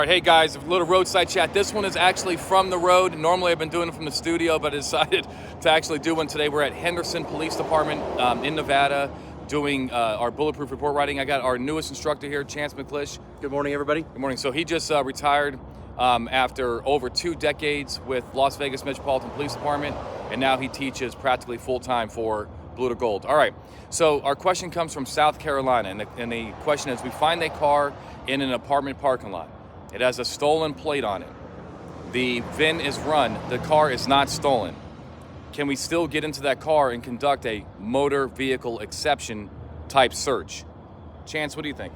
right, hey guys, a little roadside chat. This one is actually from the road. Normally I've been doing it from the studio, but I decided to actually do one today. We're at Henderson Police Department in Nevada doing our bulletproof report writing. I got our newest instructor here, Chance McClish. Good morning, everybody. Good morning. So he just retired after over 2 decades with Las Vegas Metropolitan Police Department, and now he teaches practically full-time for Blue to Gold. All right, so our question comes from South Carolina, and the question is, we find a car in an apartment parking lot. It has a stolen plate on it. The VIN is run. The car is not stolen. Can we still get into that car and conduct a motor vehicle exception type search? Chance, what do you think?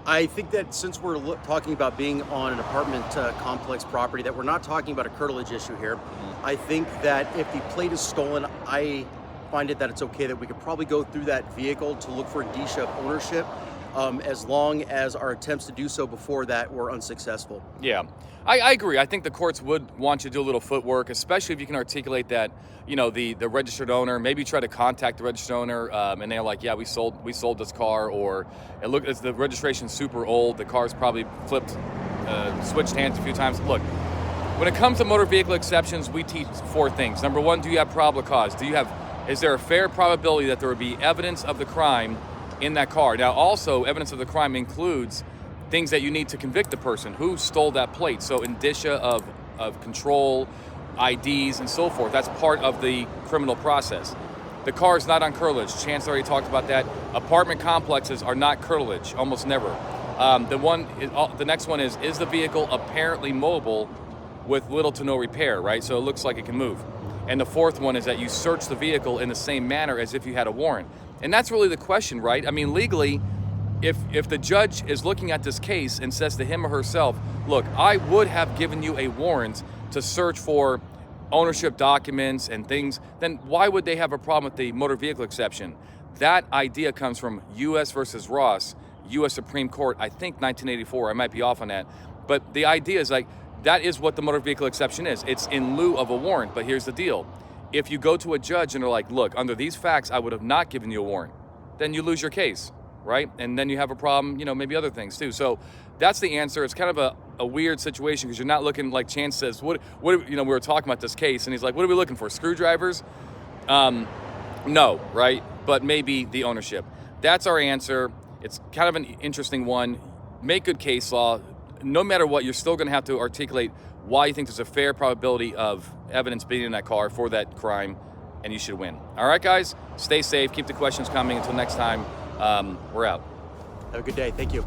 I think that since we're talking about being on an apartment complex property, that we're not talking about a curtilage issue here. I think that if the plate is stolen, I find it that it's okay that we could probably go through that vehicle to look for indicia of ownership, as long as our attempts to do so before that were unsuccessful. Yeah, I agree. I think the courts would want you to do a little footwork, especially if you can articulate that, you know, the registered owner. Maybe try to contact the registered owner, and they're like, yeah, we sold this car, or it's the registration's super old. The car's probably switched hands a few times. Look, when it comes to motor vehicle exceptions, we teach 4 things. Number 1, do you have probable cause? Is there a fair probability that there would be evidence of the crime in that car? Now, also, evidence of the crime includes things that you need to convict the person who stole that plate. So indicia of control, IDs, and so forth. That's part of the criminal process. The car is not on curtilage. Chance already talked about that. Apartment complexes are not curtilage, almost never. The next one is the vehicle apparently mobile with little to no repair, right? So it looks like it can move. And the 4th one is that you search the vehicle in the same manner as if you had a warrant. And that's really the question, right? I mean, legally, if the judge is looking at this case and says to him or herself, look, I would have given you a warrant to search for ownership documents and things, then why would they have a problem with the motor vehicle exception? That idea comes from U.S. versus Ross, U.S. Supreme Court, I think 1984, I might be off on that. But the idea is like, that is what the motor vehicle exception is. It's in lieu of a warrant, but here's the deal. If you go to a judge and they're like, look, under these facts, I would have not given you a warrant, then you lose your case, right? And then you have a problem, maybe other things too. So that's the answer. It's kind of a weird situation because you're not looking, like Chance says, we were talking about this case and he's like, what are we looking for, screwdrivers? No, right? But maybe the ownership. That's our answer. It's kind of an interesting one. Make good case law. No matter what, you're still going to have to articulate why you think there's a fair probability of evidence being in that car for that crime, and you should win. All right, guys, stay safe. Keep the questions coming. Until next time, we're out. Have a good day. Thank you.